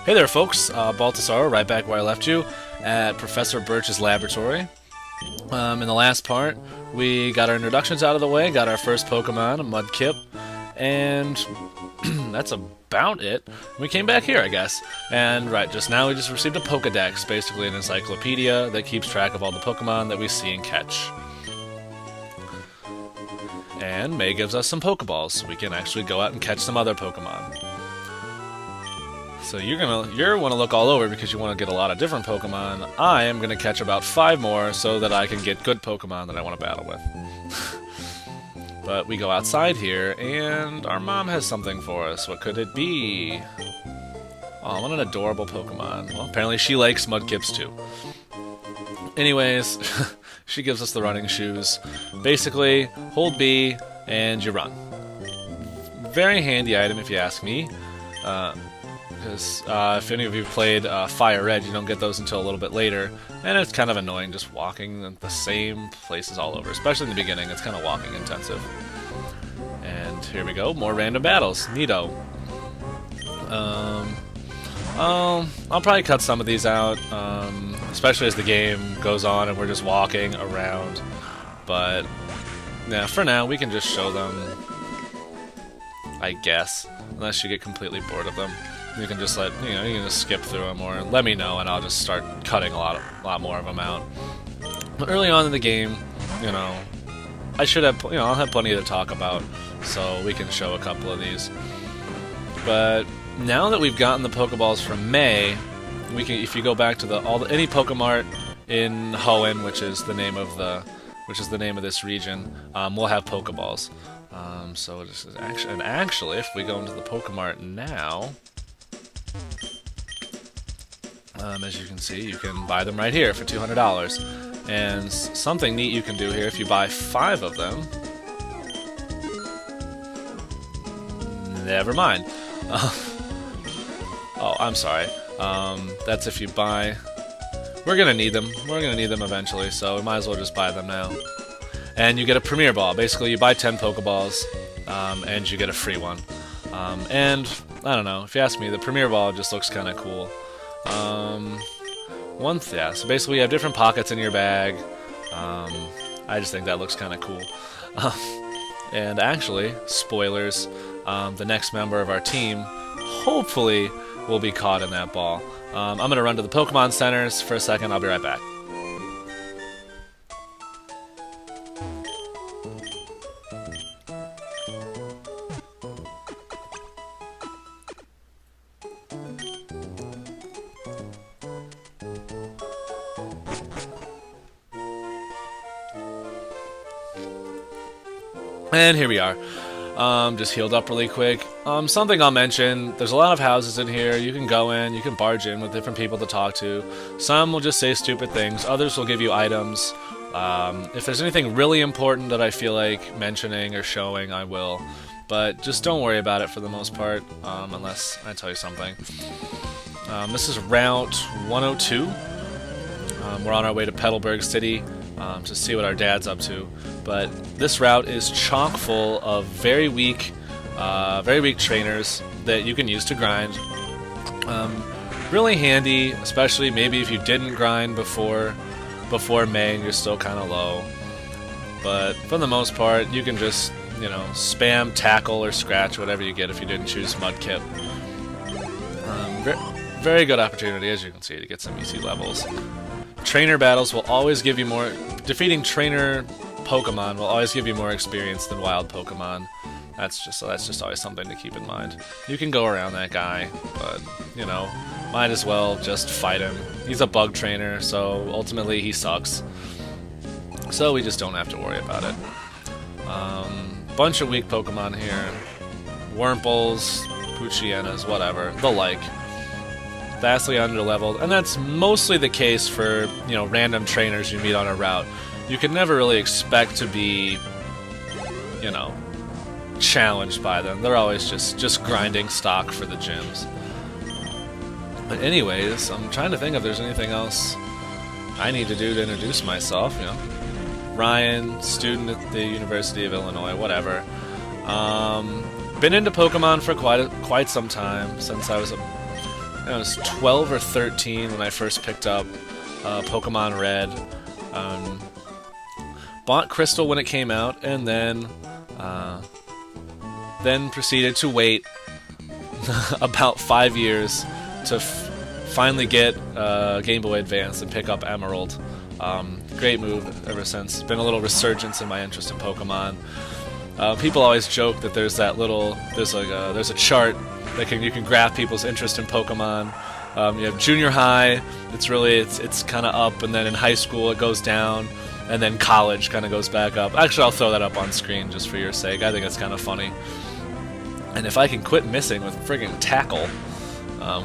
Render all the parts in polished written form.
Hey there, folks. Baltasar, right back where I left you at Professor Birch's laboratory. In the last part, we got our introductions out of the way, got our first Pokemon, a Mudkip, and that's about it. We came back here, I guess. And right, just now we just received a Pokedex, basically an encyclopedia that keeps track of all the Pokemon that we see and catch. And May gives us some Pokeballs, so we can actually go out and catch some other Pokemon. So you're want to look all over because you want to get a lot of different Pokemon. I am gonna catch about 5 more so that I can get good Pokemon that I want to battle with. But we go outside here, and our mom has something for us. What could it be? Oh, what an adorable Pokemon. Well, apparently she likes Mudkips too. Anyways, she gives us the running shoes. Basically, hold B and you run. Very handy item if you ask me. Because if any of you played Fire Red, you don't get those until a little bit later, and it's kind of annoying just walking the same places all over, especially in the beginning. It's kind of walking intensive. And here we go, more random battles. Neato. I'll probably cut some of these out, especially as the game goes on and we're just walking around. But yeah, for now we can just show them, I guess, unless you get completely bored of them. You can just you can just skip through them, or let me know, and I'll just start cutting a lot more of them out. But early on in the game, I should have, I'll have plenty to talk about, so we can show a couple of these. But now that we've gotten the Pokeballs from May, we can, if you go back to any Pokemart in Hoenn, which is the name of this region, we'll have Pokeballs. So this is actually, if we go into the Pokemart now. As you can see, you can buy them right here for $200. And something neat you can do here, if you buy 5 of them... Never mind. Oh, I'm sorry. That's if you buy... We're gonna need them. We're gonna need them eventually, so we might as well just buy them now. And you get a Premier Ball. Basically, you buy 10 Pokeballs, and you get a free one. And, I don't know, if you ask me, the Premier Ball just looks kind of cool. So basically you have different pockets in your bag. I just think that looks kind of cool. And actually, spoilers, the next member of our team hopefully will be caught in that ball. I'm going to run to the Pokemon Centers for a second. I'll be right back. And here we are. Just healed up really quick. Something I'll mention, there's a lot of houses in here. You can go in, you can barge in with different people to talk to. Some will just say stupid things, others will give you items. If there's anything really important that I feel like mentioning or showing, I will. But just don't worry about it for the most part, unless I tell you something. This is Route 102. We're on our way to Petalburg City to see what our dad's up to. But this route is chock full of very weak trainers that you can use to grind. Really handy, especially maybe if you didn't grind before May and you're still kind of low. But for the most part, you can just, spam, tackle, or scratch whatever you get if you didn't choose Mudkip. Very good opportunity, as you can see, to get some easy levels. Trainer battles will always give you more... Defeating trainer Pokemon will always give you more experience than wild Pokemon. That's just always something to keep in mind. You can go around that guy, but, might as well just fight him. He's a bug trainer, so ultimately he sucks. So we just don't have to worry about it. Bunch of weak Pokemon here. Wurmples, Poochyenas, whatever, the like. Vastly underleveled, and that's mostly the case for, random trainers you meet on a route. You can never really expect to be, challenged by them. They're always just grinding stock for the gyms. But anyways, I'm trying to think if there's anything else I need to do to introduce myself, Ryan, student at the University of Illinois, whatever. Been into Pokemon for quite some time, since I was I was 12 or 13 when I first picked up Pokemon Red. Bought Crystal when it came out, and then proceeded to wait about 5 years to finally get Game Boy Advance and pick up Emerald. Great move ever since. Been a little resurgence in my interest in Pokemon. People always joke that there's a chart that you can graph people's interest in Pokemon. You have junior high, it's kind of up, and then in high school it goes down, and then college kind of goes back up. Actually, I'll throw that up on screen just for your sake. I think it's kind of funny. And if I can quit missing with friggin' Tackle,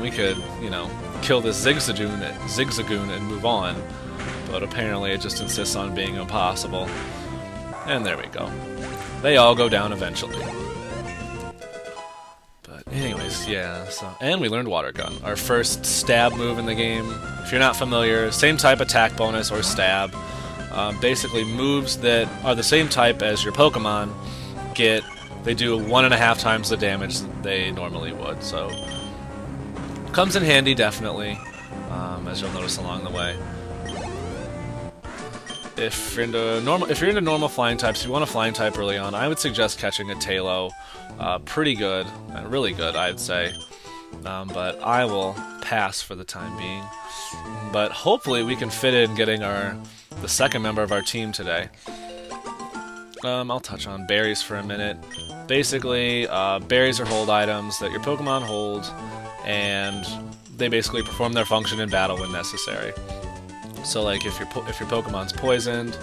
we could, kill this Zigzagoon and move on. But apparently it just insists on being impossible. And there we go. They all go down eventually. But anyways, yeah, and we learned Water Gun, our first stab move in the game. If you're not familiar, same type attack bonus or stab. Basically moves that are the same type as your Pokemon they do 1.5 times the damage they normally would, so comes in handy definitely, as you'll notice along the way. If you're into normal flying types, if you want a flying type early on, I would suggest catching a Tailo. Pretty good, really good, I'd say. But I will pass for the time being. But hopefully we can fit in getting the second member of our team today. I'll touch on berries for a minute. Basically, berries are hold items that your Pokemon hold, and they basically perform their function in battle when necessary. So, like, if your Pokemon's poisoned,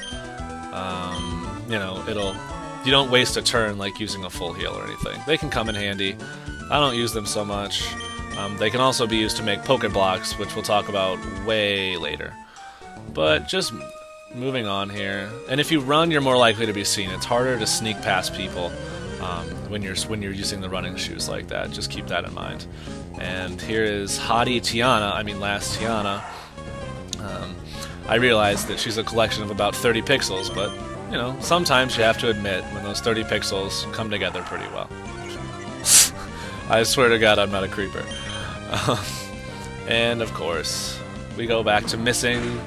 you don't waste a turn like using a full heal or anything. They can come in handy. I don't use them so much. They can also be used to make Pokeblocks, which we'll talk about way later. But just moving on here, and if you run, you're more likely to be seen. It's harder to sneak past people when you're using the running shoes like that. Just keep that in mind. And here is Last Tiana. I realize that she's a collection of about 30 pixels, but sometimes you have to admit when those 30 pixels come together pretty well. I swear to God, I'm not a creeper. And of course, we go back to missing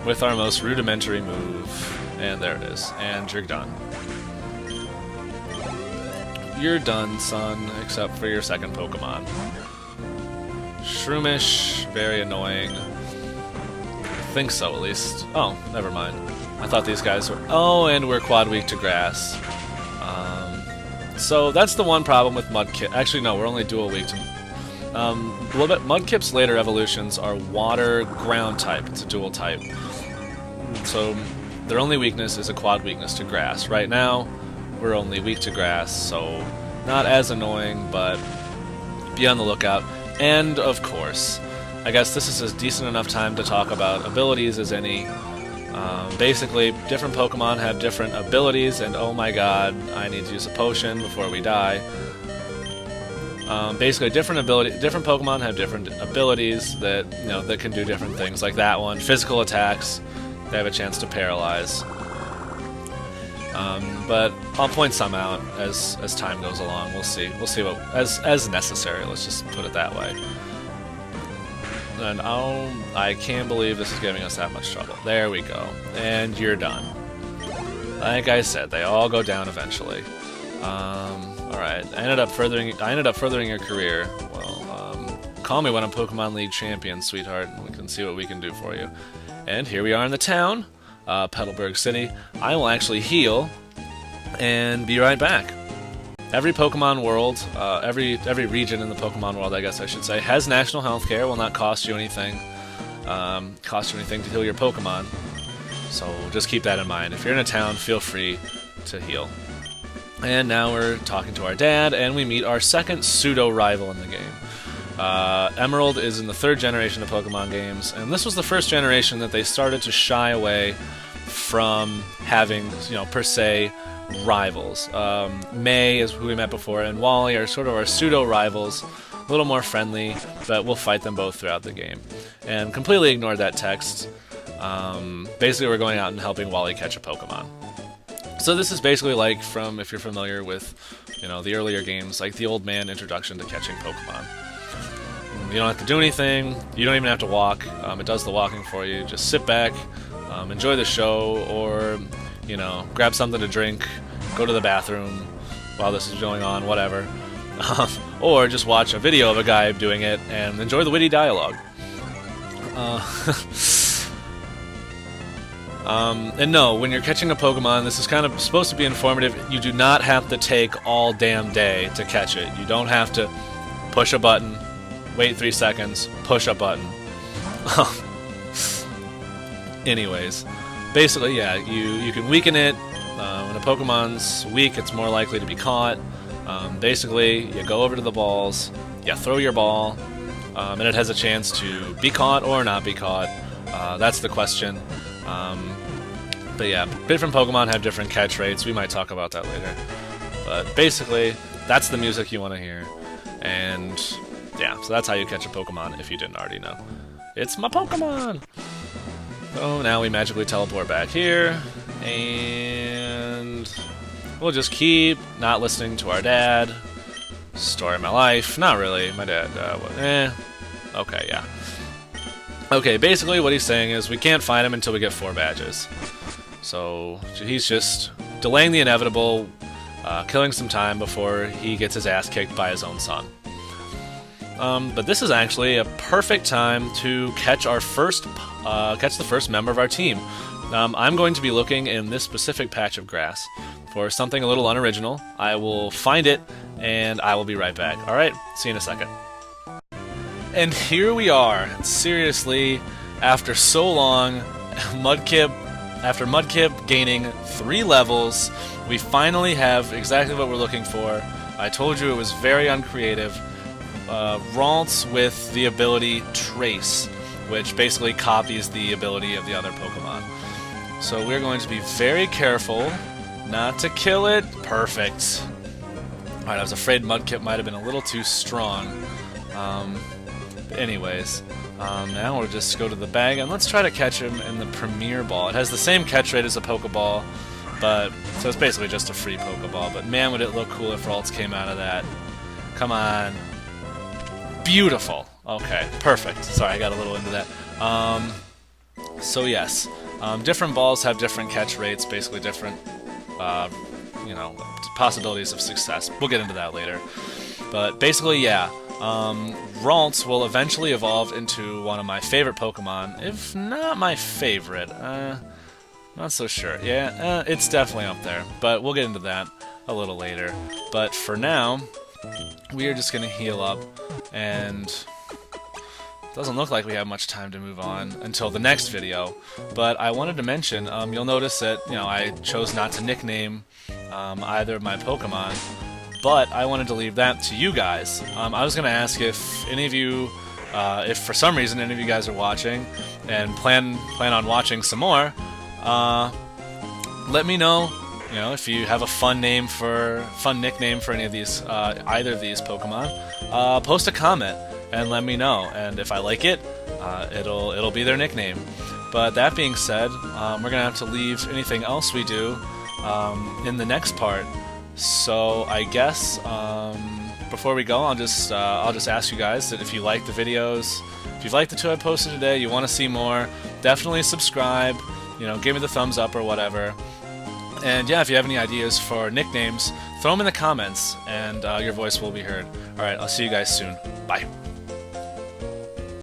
with our most rudimentary move, and there it is, and you're done. You're done, son, except for your second Pokemon. Shroomish, very annoying. I think so, at least. Oh, never mind. I thought these guys were... Oh, and we're quad weak to grass. So that's the one problem with Mudkip. Actually, no, we're only dual weak to... Mudkip's later evolutions are water ground type. It's a dual type. So their only weakness is a quad weakness to grass. Right now, we're only weak to grass, so not as annoying, but be on the lookout. And, of course, I guess this is a decent enough time to talk about abilities as any. Basically, different Pokemon have different abilities, and oh my god, I need to use a potion before we die. Basically, different Pokemon have different abilities that that can do different things. Like that one, physical attacks, they have a chance to paralyze. But I'll point some out as time goes along. We'll see what as necessary. Let's just put it that way. And I can't believe this is giving us that much trouble. There we go. And you're done. Like I said, they all go down eventually. Alright, I ended up furthering your career. Well, call me when I'm Pokemon League champion, sweetheart, and we can see what we can do for you. And here we are in the town, Petalburg City. I will actually heal and be right back. Every Pokemon world, every region in the Pokemon world, I guess I should say, has national healthcare. Will not cost you anything. To heal your Pokemon. So just keep that in mind. If you're in a town, feel free to heal. And now we're talking to our dad, and we meet our second pseudo-rival in the game. Emerald is in the 3rd generation of Pokemon games, and this was the 1st generation that they started to shy away from having, per se, rivals. May is who we met before, and Wally are sort of our pseudo-rivals, a little more friendly, but we'll fight them both throughout the game. And completely ignore that text. Basically, we're going out and helping Wally catch a Pokemon. So this is basically like from, if you're familiar with, the earlier games, like the old man introduction to catching Pokemon. You don't have to do anything. You don't even have to walk. It does the walking for you. Just sit back, enjoy the show, or, you know, grab something to drink, go to the bathroom while this is going on, whatever. Or just watch a video of a guy doing it and enjoy the witty dialogue. And no, when you're catching a Pokemon, this is kind of supposed to be informative. You do not have to take all damn day to catch it. You don't have to push a button, wait 3 seconds, push a button. Anyways, basically, yeah, you can weaken it. When a Pokemon's weak, it's more likely to be caught. Basically, you go over to the balls, you throw your ball, and it has a chance to be caught or not be caught. That's the question. But yeah, different Pokemon have different catch rates. We might talk about that later. But basically, that's the music you want to hear. And yeah, so that's how you catch a Pokemon if you didn't already know. It's my Pokemon! So now we magically teleport back here. And we'll just keep not listening to our dad. Story of my life. Not really. My dad, okay, yeah. Okay, basically what he's saying is we can't find him until we get 4 badges. So he's just delaying the inevitable, killing some time before he gets his ass kicked by his own son. But this is actually a perfect time to catch our catch the first member of our team. I'm going to be looking in this specific patch of grass for something a little unoriginal. I will find it, and I will be right back. Alright, see you in a second. And here we are. Seriously, after so long, after Mudkip gaining 3 levels, we finally have exactly what we're looking for. I told you it was very uncreative. Ralts with the ability Trace, which basically copies the ability of the other Pokemon. So we're going to be very careful not to kill it. Perfect. Alright, I was afraid Mudkip might have been a little too strong. Anyways, now we'll just go to the bag, and let's try to catch him in the Premier Ball. It has the same catch rate as a Pokeball, but so it's basically just a free Pokeball, but man, would it look cool if Ralts came out of that. Come on. Beautiful. Okay, perfect. Sorry, I got a little into that. So yes, different balls have different catch rates, basically different, you know, possibilities of success. We'll get into that later. But basically, yeah, Ralts will eventually evolve into one of my favorite Pokemon, if not my favorite. Not so sure. Yeah, it's definitely up there, but we'll get into that a little later. But for now, we are just going to heal up, and it doesn't look like we have much time to move on until the next video. But I wanted to mention, you'll notice that, you know, I chose not to nickname either of my Pokemon, but I wanted to leave that to you guys. I was going to ask if any of you, if for some reason any of you guys are watching and plan on watching some more, let me know. You know, if you have a fun nickname for any of these, either of these Pokemon, post a comment and let me know. And if I like it, it'll be their nickname. But that being said, we're gonna have to leave anything else we do in the next part. So I guess before we go, I'll just ask you guys that if you like the videos, if you've liked the 2 I posted today, you want to see more, definitely subscribe. You know, give me the thumbs up or whatever. And yeah, if you have any ideas for nicknames, throw them in the comments, and your voice will be heard. Alright, I'll see you guys soon. Bye.